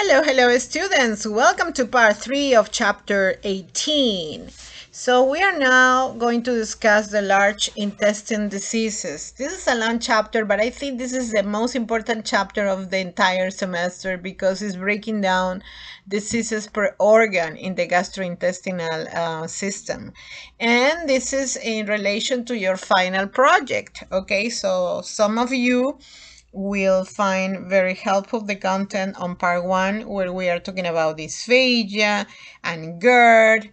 Hello students. Welcome to part 3 of chapter 18. So we are now going to discuss the large intestine diseases. This is a long chapter, but I think this is the most important chapter of the entire semester because it's breaking down diseases per organ in the gastrointestinal system. And this is in relation to your final project. Okay, so some of you will find very helpful the content on part 1 where we are talking about dysphagia and GERD.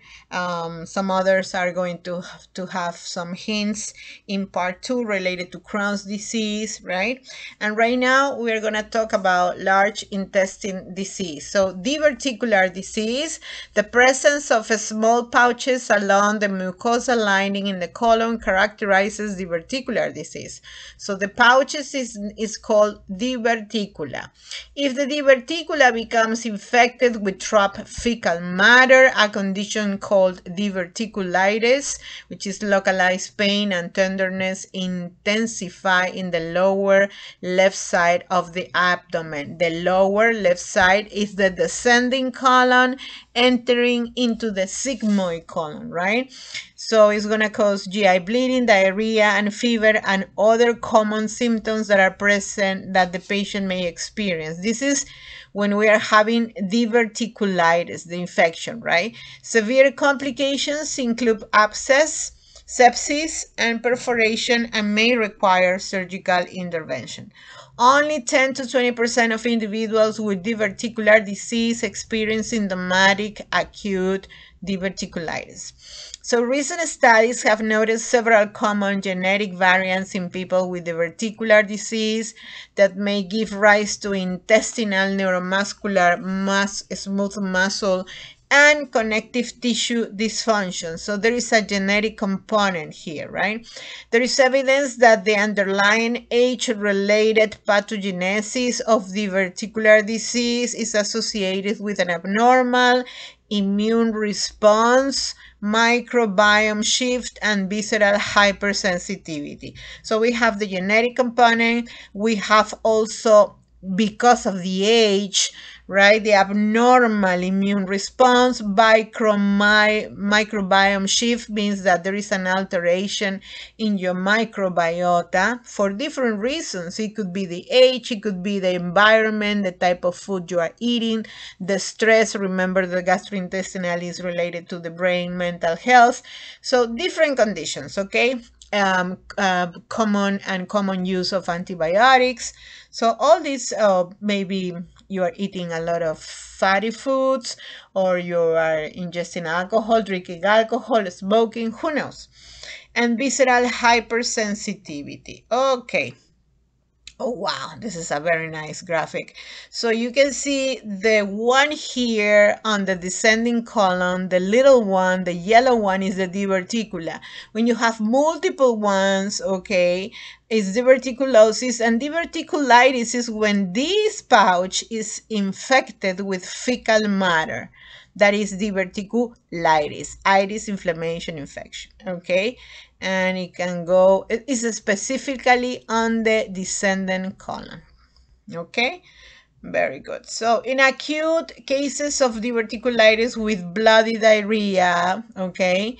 Some others are going to have some hints in part 2 related to Crohn's disease, right? And right now we are going to talk about large intestine disease. So diverticular disease, the presence of small pouches along the mucosal lining in the colon characterizes diverticular disease. So the pouches is called diverticula. If the diverticula becomes infected with trapped fecal matter, a condition called diverticulitis, which is localized pain and tenderness, intensify in the lower left side of the abdomen. The lower left side is the descending colon entering into the sigmoid colon, right? So it's going to cause GI bleeding, diarrhea, and fever, and other common symptoms that are present that the patient may experience. This is when we are having diverticulitis, the infection, right? Severe complications include abscess, sepsis, and perforation, and may require surgical intervention. Only 10 to 20% of individuals with diverticular disease experience symptomatic acute diverticulitis. So recent studies have noted several common genetic variants in people with diverticular disease that may give rise to intestinal neuromuscular smooth muscle and connective tissue dysfunction. So there is a genetic component here, right? There is evidence that the underlying age-related pathogenesis of diverticular disease is associated with an abnormal immune response, microbiome shift, and visceral hypersensitivity. So we have the genetic component. We have also, because of the age, right, the abnormal immune response. Microbiome shift means that there is an alteration in your microbiota for different reasons. It could be the age, it could be the environment, the type of food you are eating, the stress. Remember, the gastrointestinal is related to the brain, mental health. So different conditions, okay? Common use of antibiotics. So all this, maybe you are eating a lot of fatty foods, or you are ingesting alcohol, drinking alcohol, smoking, who knows? And visceral hypersensitivity. Okay. Oh, wow, this is a very nice graphic. So you can see the one here on the descending column, the little one, the yellow one is the diverticula. When you have multiple ones, okay, it's diverticulosis, and diverticulitis is when this pouch is infected with fecal matter. That is diverticulitis, itis, inflammation, infection, okay? And it can go, it is specifically on the descendant colon, okay? Very good. So in acute cases of diverticulitis with bloody diarrhea, okay,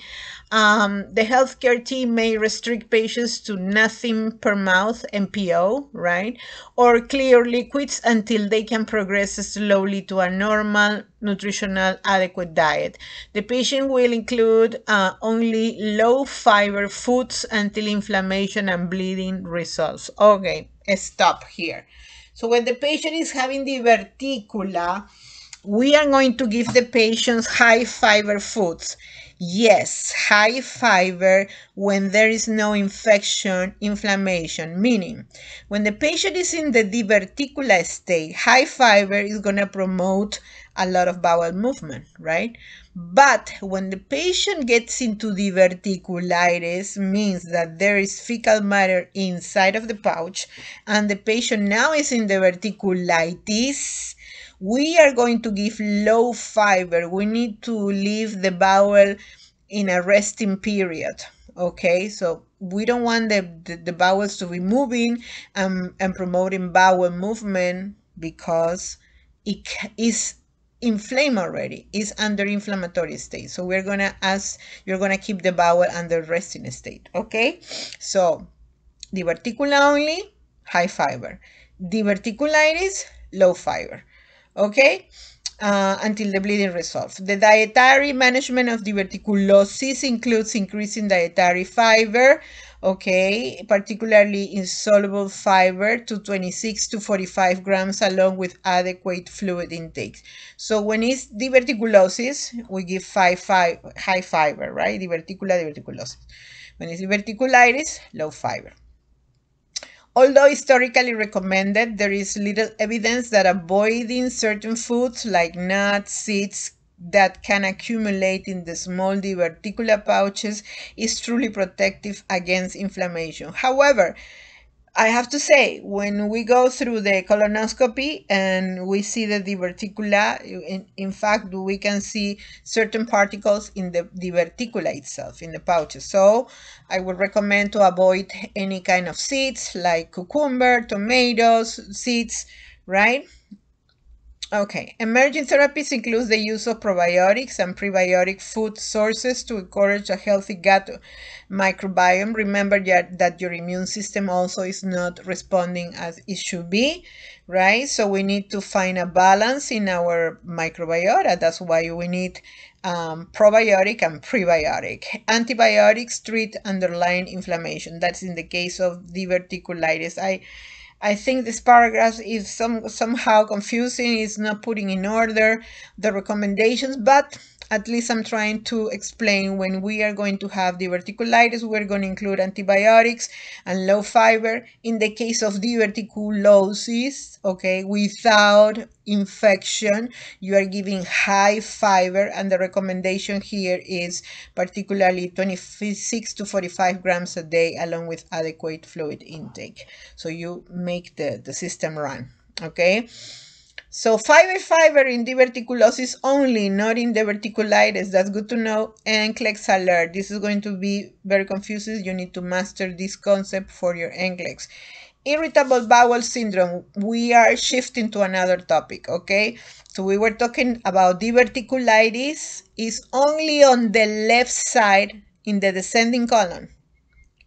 the healthcare team may restrict patients to nothing per mouth, NPO, right? Or clear liquids until they can progress slowly to a normal, nutritional, adequate diet. The patient will include only low fiber foods until inflammation and bleeding resolves. Okay, stop here. So when the patient is having diverticula, we are going to give the patients high fiber foods. Yes, high fiber when there is no infection, inflammation, meaning when the patient is in the diverticular state, high fiber is going to promote a lot of bowel movement, right? But when the patient gets into diverticulitis, means that there is fecal matter inside of the pouch, and the patient now is in diverticulitis, we are going to give low fiber. We need to leave the bowel in a resting period. Okay, so we don't want the bowels to be moving and promoting bowel movement, because it is inflamed already, is under inflammatory state. So we're gonna ask, you're gonna keep the bowel under resting state. Okay, so diverticula only, high fiber. Diverticulitis, low fiber. Okay, until the bleeding resolves. The dietary management of diverticulosis includes increasing dietary fiber, okay, particularly insoluble fiber to 26 to 45 grams along with adequate fluid intake. So when it's diverticulosis, we give high fiber, right? Diverticulosis. When it's diverticulitis, low fiber. Although historically recommended, there is little evidence that avoiding certain foods like nuts, seeds that can accumulate in the small diverticular pouches is truly protective against inflammation. However, I have to say, when we go through the colonoscopy and we see the diverticula, in fact, we can see certain particles in the diverticula itself, in the pouches. So I would recommend to avoid any kind of seeds like cucumber, tomatoes, seeds, right? Okay, emerging therapies include the use of probiotics and prebiotic food sources to encourage a healthy gut microbiome. Remember that your immune system also is not responding as it should be, right? So we need to find a balance in our microbiota. That's why we need probiotic and prebiotic. Antibiotics treat underlying inflammation. That's in the case of diverticulitis. I think this paragraph is somehow confusing. It's not putting in order the recommendations, but at least I'm trying to explain when we are going to have diverticulitis, we're going to include antibiotics and low fiber. In the case of diverticulosis, okay, without infection, you are giving high fiber, and the recommendation here is particularly 26 to 45 grams a day along with adequate fluid intake. So you make the system run, okay? So fiber in diverticulosis only, not in diverticulitis. That's good to know. NCLEX alert. This is going to be very confusing. You need to master this concept for your NCLEX. Irritable bowel syndrome. We are shifting to another topic, okay? So we were talking about diverticulitis is only on the left side in the descending colon.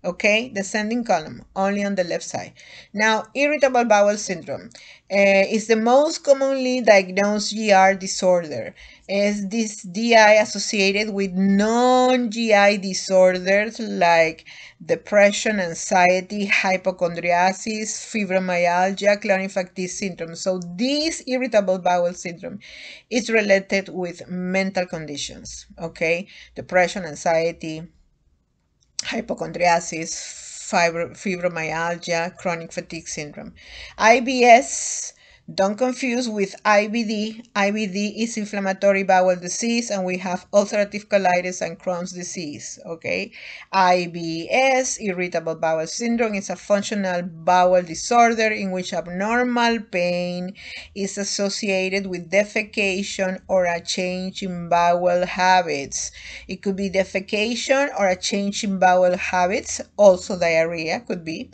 Okay, descending column, only on the left side. Now, irritable bowel syndrome is the most commonly diagnosed GR disorder. Is this GI associated with non-GI disorders like depression, anxiety, hypochondriasis, fibromyalgia, chronic fatigue syndrome? So this irritable bowel syndrome is related with mental conditions, okay? Depression, anxiety, hypochondriasis, fibromyalgia, chronic fatigue syndrome. IBS, don't confuse with IBD. IBD is inflammatory bowel disease, and we have ulcerative colitis and Crohn's disease, okay? IBS, irritable bowel syndrome, is a functional bowel disorder in which abnormal pain is associated with defecation or a change in bowel habits. It could be defecation or a change in bowel habits, also diarrhea could be.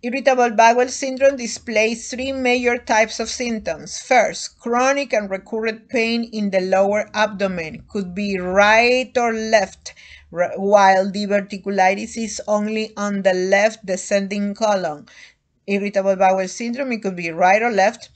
Irritable bowel syndrome displays three major types of symptoms. First, chronic and recurrent pain in the lower abdomen, could be right or left, while diverticulitis is only on the left descending colon. Irritable bowel syndrome, it could be right or left.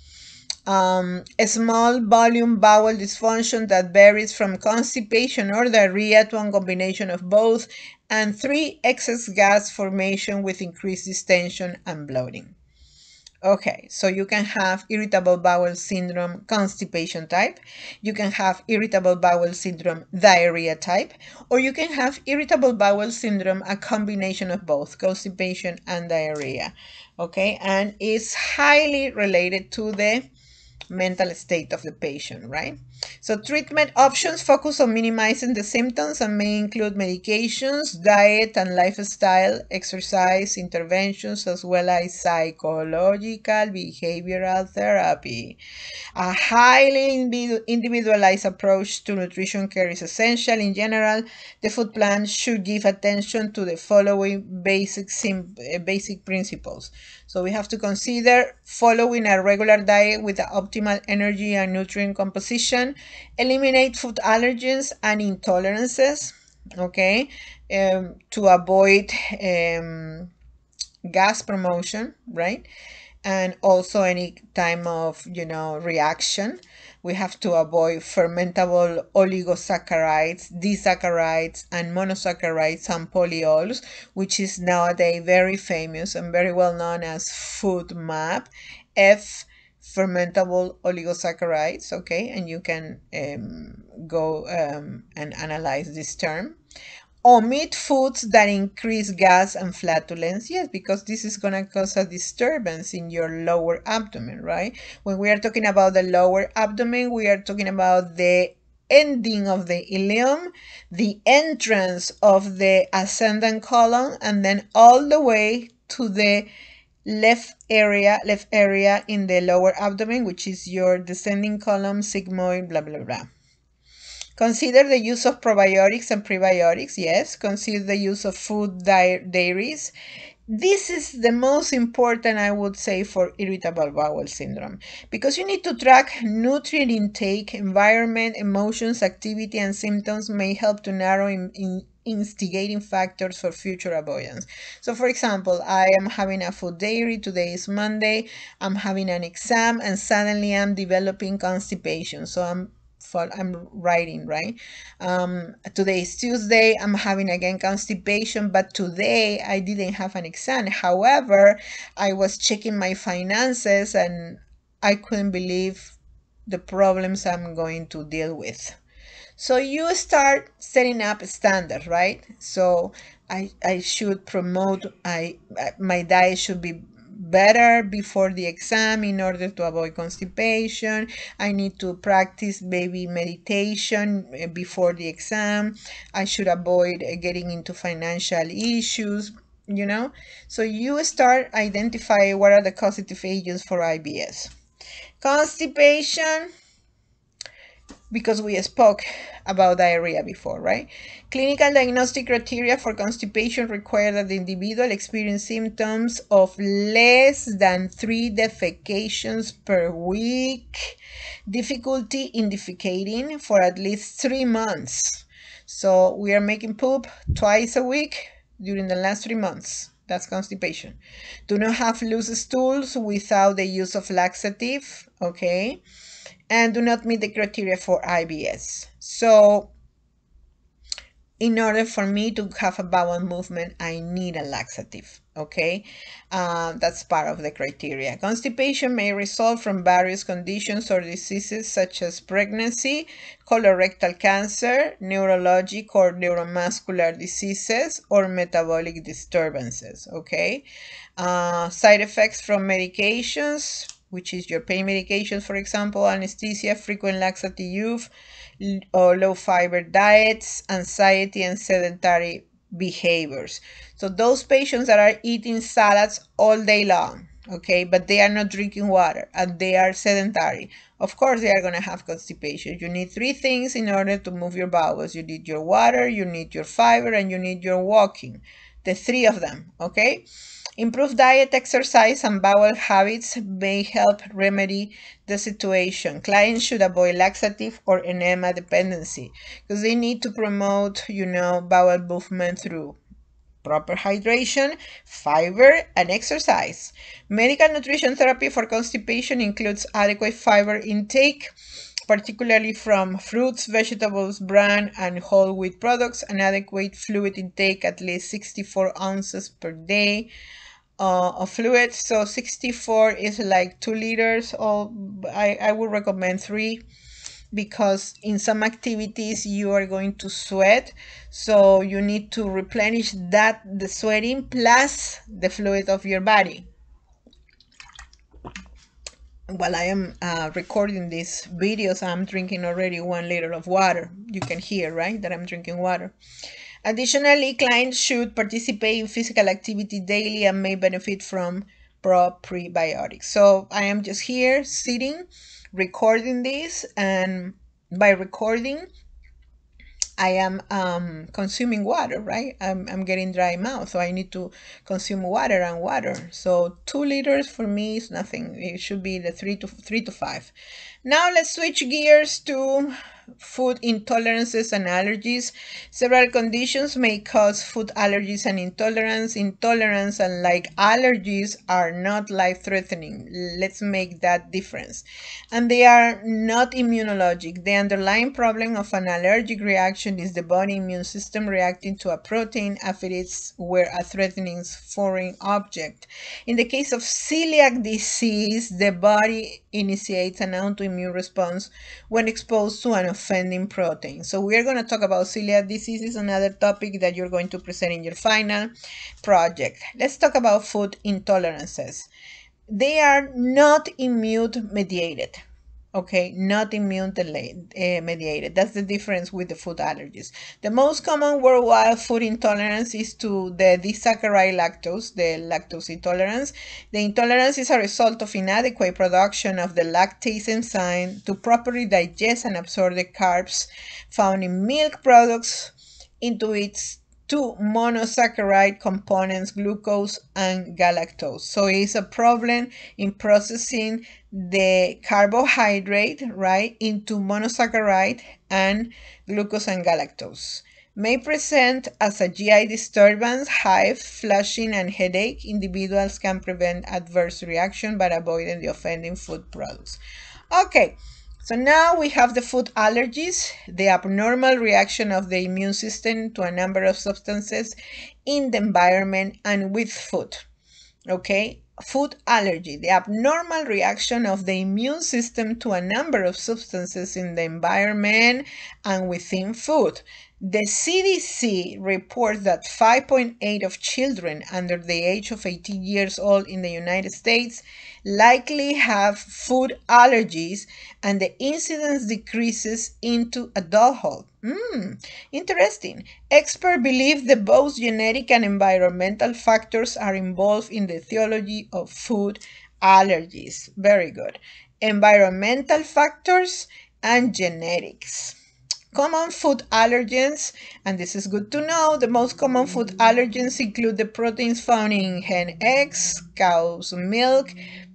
A small volume bowel dysfunction that varies from constipation or diarrhea to a combination of both. And 3, excess gas formation with increased distension and bloating. Okay, so you can have irritable bowel syndrome constipation type, you can have irritable bowel syndrome diarrhea type, or you can have irritable bowel syndrome, a combination of both constipation and diarrhea. Okay, and it's highly related to the mental state of the patient, right? So treatment options focus on minimizing the symptoms and may include medications, diet and lifestyle, exercise interventions, as well as psychological behavioral therapy. A highly individualized approach to nutrition care is essential. In general, the food plan should give attention to the following basic principles. So we have to consider following a regular diet with the optimal optimal energy and nutrient composition, eliminate food allergens and intolerances, okay, to avoid gas promotion, right? And also any time of, reaction. We have to avoid fermentable oligosaccharides, disaccharides, and monosaccharides and polyols, which is nowadays very famous and very well known as food map. F fermentable oligosaccharides, okay, and you can go and analyze this term. Omit foods that increase gas and flatulence. Yes, because this is going to cause a disturbance in your lower abdomen, right? When we are talking about the lower abdomen, we are talking about the ending of the ileum, the entrance of the ascending colon, and then all the way to the left area in the lower abdomen, which is your descending colon, sigmoid, blah, blah, blah. Consider the use of probiotics and prebiotics. Yes, consider the use of food dairies. This is the most important, I would say, for irritable bowel syndrome, because you need to track nutrient intake, environment, emotions, activity, and symptoms may help to narrow in instigating factors for future avoidance. So for example, I am having a food diary. Today is Monday. I'm having an exam and suddenly I'm developing constipation. So I'm writing, right? Today is Tuesday. I'm having again constipation, but today I didn't have an exam. However, I was checking my finances and I couldn't believe the problems I'm going to deal with. So you start setting up standards, right? So I should promote, my diet should be better before the exam in order to avoid constipation. I need to practice maybe meditation before the exam. I should avoid getting into financial issues, So you start identifying what are the causative agents for IBS. Constipation, because we spoke about diarrhea before, right? Clinical diagnostic criteria for constipation require that the individual experience symptoms of less than 3 defecations per week, difficulty in defecating for at least 3 months. So we are making poop twice a week during the last 3 months. That's constipation. Do not have loose stools without the use of laxative, okay? And do not meet the criteria for IBS. So in order for me to have a bowel movement, I need a laxative, okay? That's part of the criteria. Constipation may result from various conditions or diseases such as pregnancy, colorectal cancer, neurologic or neuromuscular diseases, or metabolic disturbances, okay? Side effects from medications, which is your pain medications, for example, anesthesia, frequent laxative use, or low fiber diets, anxiety, and sedentary behaviors. So those patients that are eating salads all day long, okay, but they are not drinking water and they are sedentary, of course they are going to have constipation. You need 3 things in order to move your bowels. You need your water, you need your fiber, and you need your walking. The 3 of them, okay? Improved diet, exercise, and bowel habits may help remedy the situation. Clients should avoid laxative or enema dependency because they need to promote, bowel movement through proper hydration, fiber, and exercise. Medical nutrition therapy for constipation includes adequate fiber intake, particularly from fruits, vegetables, bran, and whole wheat products, and adequate fluid intake, at least 64 ounces per day of fluid. So 64 is like 2 liters, or I would recommend 3, because in some activities you are going to sweat, so you need to replenish the sweating plus the fluid of your body. While I am recording these videos, I'm drinking already 1 liter of water. You can hear, right, that I'm drinking water. Additionally, clients should participate in physical activity daily and may benefit from prebiotics. So I am just here sitting, recording this, and by recording, I am consuming water, right? I'm getting dry mouth, so I need to consume water and water. So 2 liters for me is nothing. It should be the three to five. Now let's switch gears to food intolerances and allergies. Several conditions may cause food allergies and intolerance. Intolerance, unlike allergies, are not life-threatening. Let's make that difference. And they are not immunologic. The underlying problem of an allergic reaction is the body immune system reacting to a protein as it is where a threatening foreign object. In the case of celiac disease, the body initiates an autoimmune response when exposed to an offending protein. So we are going to talk about celiac disease. Is another topic that you're going to present in your final project. Let's talk about food intolerances. They are not immune mediated. Okay, not immune mediated. That's the difference with the food allergies. The most common worldwide food intolerance is to the disaccharide lactose, the lactose intolerance. The intolerance is a result of inadequate production of the lactase enzyme to properly digest and absorb the carbs found in milk products into its two monosaccharide components, glucose and galactose. So it's a problem in processing the carbohydrate, right, into monosaccharide and glucose and galactose. May present as a GI disturbance, hive, flushing, and headache. Individuals can prevent adverse reaction by avoiding the offending food products. Okay, so now we have the food allergies, the abnormal reaction of the immune system to a number of substances in the environment and with food. Okay, food allergy, the abnormal reaction of the immune system to a number of substances in the environment and within food. The CDC reports that 5.8 of children under the age of 18 years old in the United States likely have food allergies, and the incidence decreases into adulthood. Interesting. Experts believe that both genetic and environmental factors are involved in the etiology of food allergies. Very good. Environmental factors and genetics. Common food allergens, and this is good to know, the most common food allergens include the proteins found in hen eggs, cow's milk,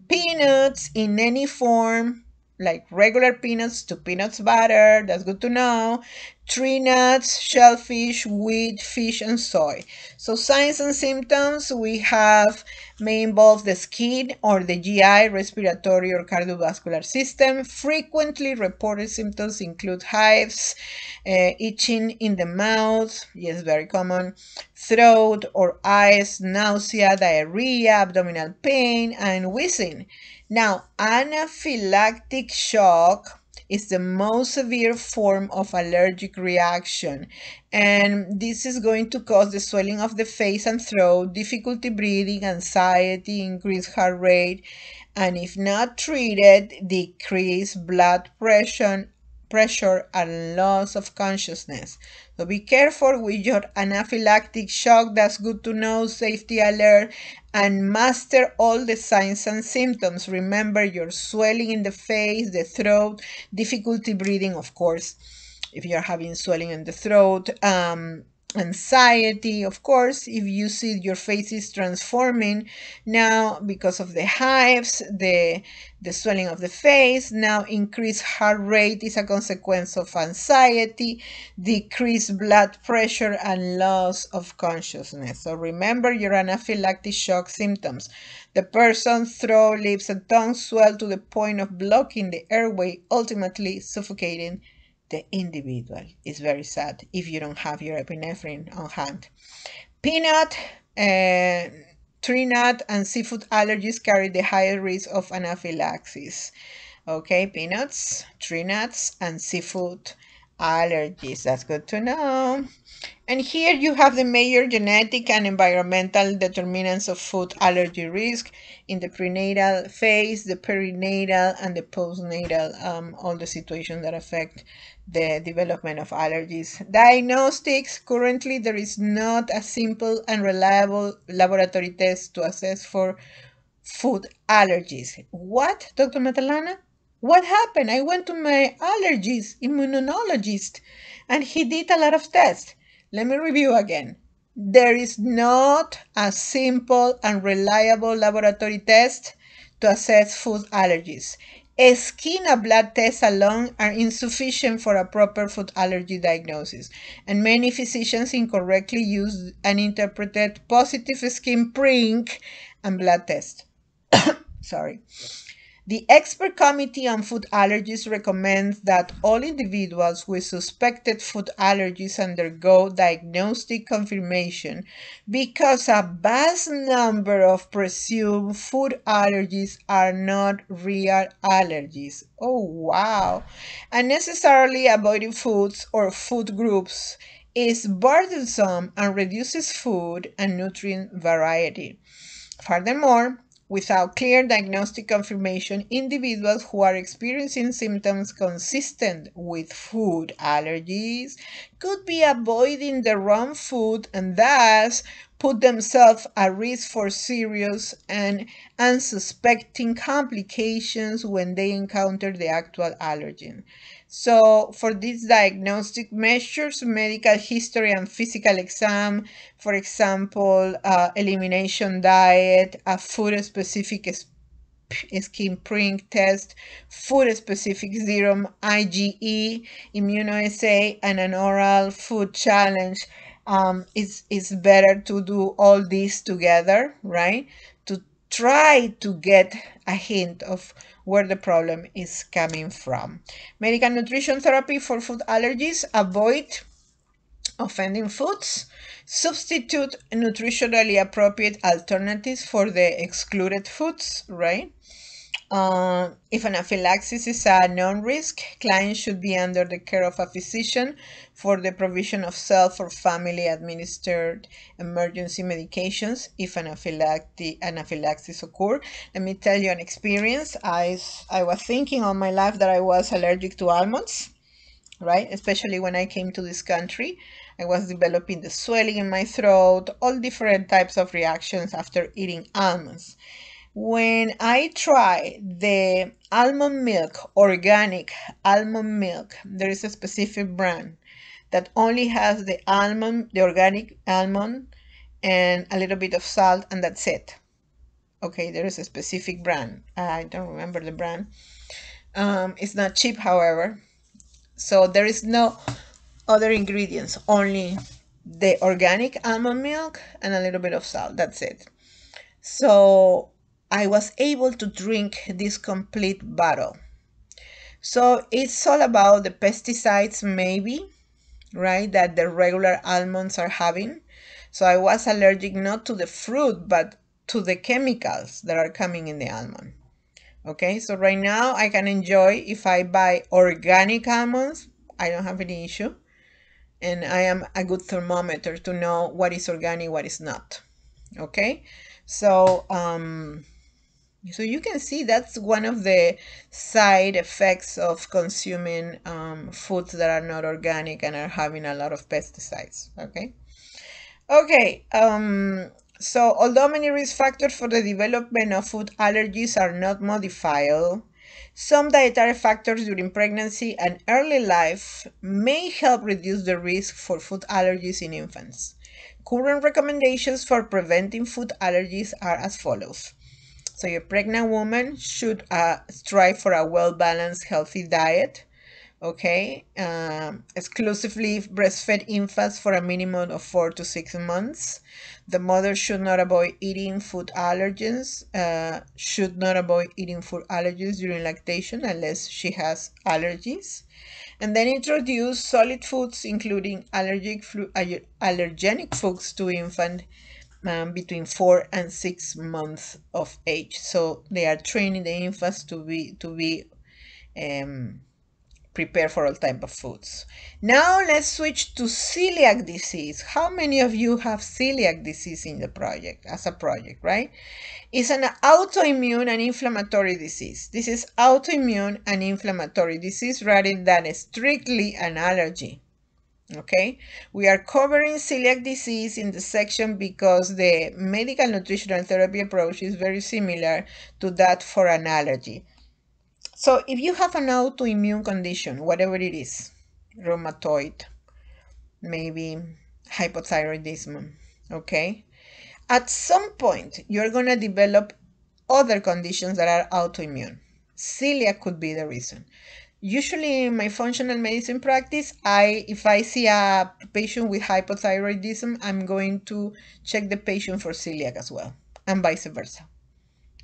peanuts in any form, like regular peanuts to peanuts butter, that's good to know, tree nuts, shellfish, wheat, fish, and soy. So signs and symptoms we have may involve the skin or the GI, respiratory, or cardiovascular system. Frequently reported symptoms include hives, itching in the mouth, yes, very common, throat or eyes, nausea, diarrhea, abdominal pain, and wheezing. Now, anaphylactic shock is the most severe form of allergic reaction, and this is going to cause the swelling of the face and throat, difficulty breathing, anxiety, increased heart rate, and if not treated, decreased blood pressure and loss of consciousness. So be careful with your anaphylactic shock. That's good to know. Safety alert, and master all the signs and symptoms. Remember your swelling in the face, the throat, difficulty breathing, of course, if you're having swelling in the throat, anxiety, of course, if you see your face is transforming now because of the hives, the swelling of the face. Now increased heart rate is a consequence of anxiety, decreased blood pressure, and loss of consciousness. So remember your anaphylactic shock symptoms. The person's throat, lips, and tongue swell to the point of blocking the airway, ultimately suffocating the individual. Is very sad if you don't have your epinephrine on hand. Peanut, tree nut, and seafood allergies carry the higher risk of anaphylaxis. Okay, peanuts, tree nuts, and seafood allergies. That's good to know. And here you have the major genetic and environmental determinants of food allergy risk in the prenatal phase, the perinatal, and the postnatal, all the situations that affect the development of allergies. Diagnostics, currently there is not a simple and reliable laboratory test to assess for food allergies. What, Dr. Matalana? What happened? I went to my allergies immunologist and he did a lot of tests. Let me review again. There is not a simple and reliable laboratory test to assess food allergies. A skin and blood tests alone are insufficient for a proper food allergy diagnosis, and many physicians incorrectly use and interpreted positive skin prick and blood tests. Sorry. The expert committee on food allergies recommends that all individuals with suspected food allergies undergo diagnostic confirmation because a vast number of presumed food allergies are not real allergies. Oh, wow. Unnecessarily avoiding foods or food groups is burdensome and reduces food and nutrient variety. Furthermore, without clear diagnostic confirmation, individuals who are experiencing symptoms consistent with food allergies could be avoiding the wrong food and thus put themselves at risk for serious and unsuspecting complications when they encounter the actual allergen. So, for these diagnostic measures, medical history and physical exam, for example, elimination diet, a food-specific skin prick test, food-specific serum IgE, immunoassay, and an oral food challenge. It's better to do all these together, right? To try to get a hint of where the problem is coming from. Medical nutrition therapy for food allergies: avoid offending foods, substitute nutritionally appropriate alternatives for the excluded foods, right? If anaphylaxis is a known risk, clients should be under the care of a physician for the provision of self or family administered emergency medications if anaphylaxis occur. Let me tell you an experience. I was thinking all my life that I was allergic to almonds, right? Especially when I came to this country. I was developing the swelling in my throat, all different types of reactions after eating almonds. When I try the almond milk, organic almond milk, there is a specific brand that only has the organic almond and a little bit of salt, and that's it. Okay, there is a specific brand. I don't remember the brand. It's not cheap, however. So there is no other ingredients, only the organic almond milk and a little bit of salt. That's it. So I was able to drink this complete bottle. So it's all about the pesticides, maybe, right, that the regular almonds are having. So I was allergic not to the fruit, but to the chemicals that are coming in the almond. Okay, so right now I can enjoy, if I buy organic almonds, I don't have any issue. And I am a good thermometer to know what is organic, what is not. Okay, so so you can see that's one of the side effects of consuming foods that are not organic and are having a lot of pesticides. Okay, so although many risk factors for the development of food allergies are not modifiable, some dietary factors during pregnancy and early life may help reduce the risk for food allergies in infants. Current recommendations for preventing food allergies are as follows. So your pregnant woman should strive for a well-balanced, healthy diet. Okay, exclusively breastfed infants for a minimum of 4 to 6 months. The mother should not avoid eating food allergens. Should not avoid eating food allergens during lactation unless she has allergies. And then introduce solid foods, including allergenic foods to infant between 4 and 6 months of age. So they are training the infants to be prepared for all type of foods. Now let's switch to celiac disease. How many of you have celiac disease in the project, as a project, right? It's an autoimmune and inflammatory disease. This is autoimmune and inflammatory disease rather than strictly an allergy. Okay, we are covering celiac disease in the section because the medical nutritional therapy approach is very similar to that for an allergy. So if you have an autoimmune condition, whatever it is, rheumatoid, maybe hypothyroidism, okay? At some point, you're going to develop other conditions that are autoimmune. Celiac could be the reason. Usually in my functional medicine practice, if I see a patient with hypothyroidism, I'm going to check the patient for celiac as well, and vice versa.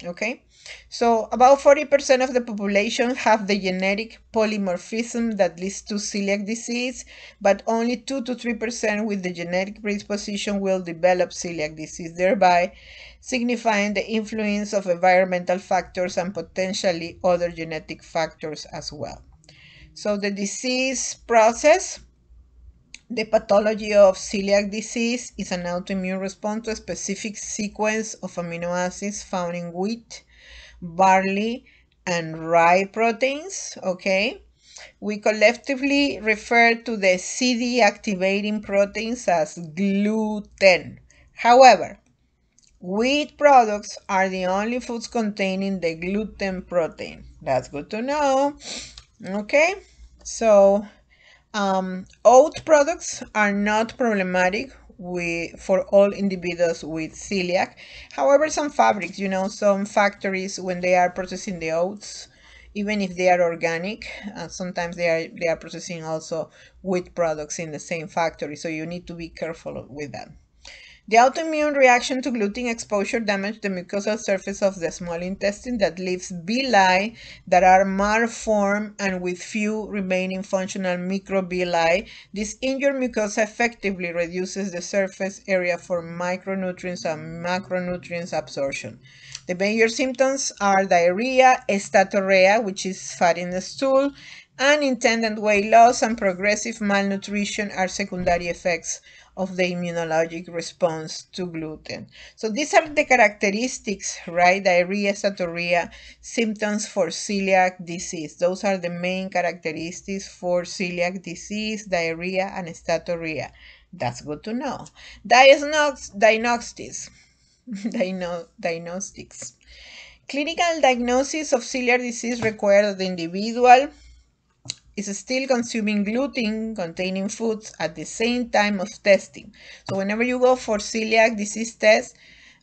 Okay, so about 40% of the population have the genetic polymorphism that leads to celiac disease, but only 2 to 3% with the genetic predisposition will develop celiac disease, thereby signifying the influence of environmental factors and potentially other genetic factors as well. So the disease process, the pathology of celiac disease is an autoimmune response to a specific sequence of amino acids found in wheat, barley, and rye proteins, okay? We collectively refer to the CD activating proteins as gluten. However, wheat products are the only foods containing the gluten protein. That's good to know, okay? So, oat products are not problematic for all individuals with celiac. However, some fabrics, some factories, when they are processing the oats, even if they are organic, sometimes they are processing also wheat products in the same factory. So you need to be careful with that. The autoimmune reaction to gluten exposure damages the mucosal surface of the small intestine that leaves villi that are malformed and with few remaining functional microvilli. This injured mucosa effectively reduces the surface area for micronutrients and macronutrients absorption. The major symptoms are diarrhea, statorrhea, which is fat in the stool, unintended weight loss, and progressive malnutrition are secondary effects of the immunologic response to gluten. So these are the characteristics, right? Diarrhea, statorrhea, symptoms for celiac disease. Those are the main characteristics for celiac disease, diarrhea, and statorrhea. That's good to know. Diagnostics. Diagnostics. Clinical diagnosis of celiac disease requires that the individual is still consuming gluten containing foods at the same time of testing. So whenever you go for celiac disease test,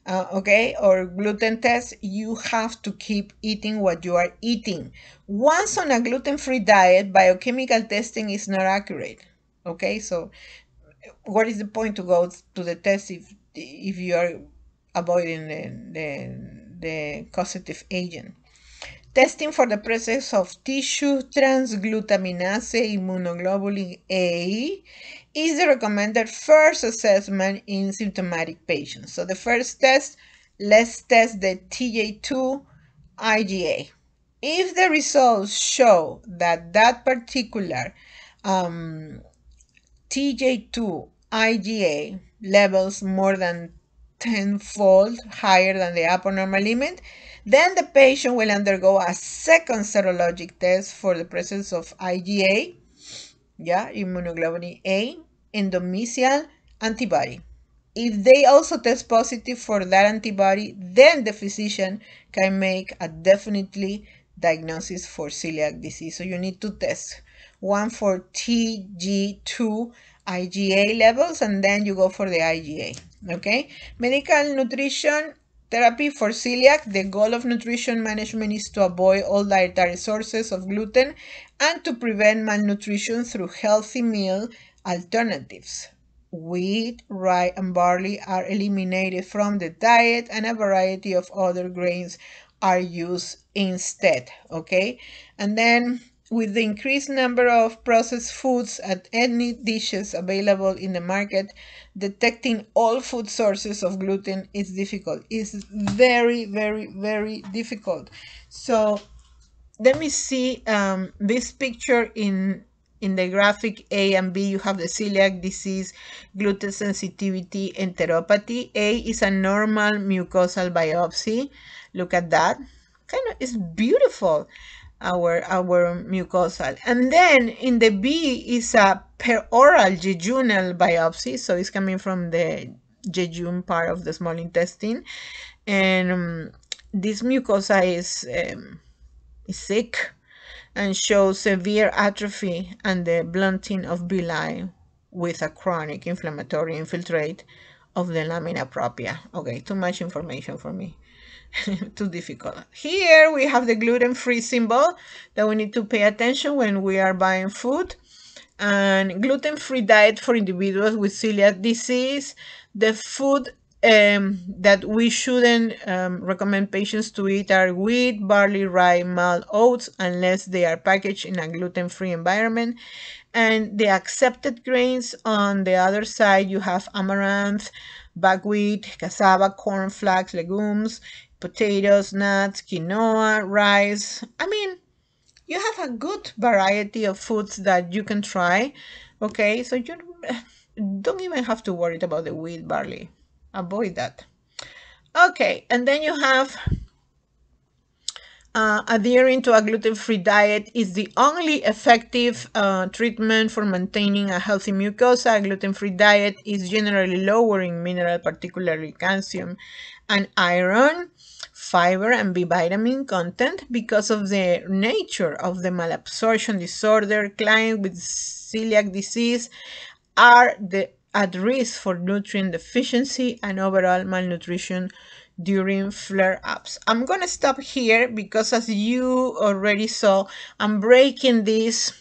okay, or gluten test, you have to keep eating what you are eating. Once on a gluten-free diet, biochemical testing is not accurate. Okay, so what is the point to go to the test if you are avoiding the causative agent? Testing for the presence of tissue transglutaminase immunoglobulin A is the recommended first assessment in symptomatic patients. So the first test, let's test the TJ2 IgA. If the results show that that particular TJ2 IgA levels more than tenfold higher than the upper normal limit, then the patient will undergo a second serologic test for the presence of IgA, immunoglobulin A, endomysial antibody. If they also test positive for that antibody, then the physician can make a definitely diagnosis for celiac disease. So you need to test one for TG2 IgA levels, and then you go for the IgA. Okay, medical nutrition therapy for celiac. The goal of nutrition management is to avoid all dietary sources of gluten and to prevent malnutrition through healthy meal alternatives. Wheat, rye, and barley are eliminated from the diet, and a variety of other grains are used instead. Okay, and then with the increased number of processed foods and any dishes available in the market, detecting all food sources of gluten is difficult. It's very, very, very difficult. So let me see this picture in the graphic A and B. You have the celiac disease, gluten sensitivity, enteropathy. A is a normal mucosal biopsy. Look at that. It's beautiful, our mucosal. And then in the B is a peroral jejunal biopsy. So it's coming from the jejun part of the small intestine. And this mucosa is sick. and shows severe atrophy and the blunting of villi with a chronic inflammatory infiltrate of the lamina propria. Okay, too much information for me. Too difficult. Here we have the gluten-free symbol that we need to pay attention when we are buying food. And gluten-free diet for individuals with celiac disease. The food that we shouldn't recommend patients to eat are wheat, barley, rye, malt, oats, unless they are packaged in a gluten-free environment. And the accepted grains on the other side, you have amaranth, buckwheat, cassava, corn, flax, legumes, potatoes, nuts, quinoa, rice. I mean, you have a good variety of foods that you can try. Okay, so you don't even have to worry about the wheat, barley. Avoid that. Okay, and then you have adhering to a gluten-free diet is the only effective treatment for maintaining a healthy mucosa. A gluten-free diet is generally lower in mineral, particularly calcium and iron, fiber, and B vitamin content because of the nature of the malabsorption disorder. Clients with celiac disease are at risk for nutrient deficiency and overall malnutrition during flare-ups. I'm going to stop here because, as you already saw, I'm breaking this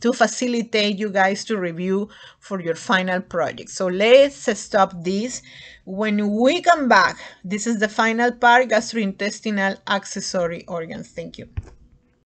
to facilitate you guys to review for your final project. So let's stop this. When we come back, this is the final part, gastrointestinal accessory organs. Thank you.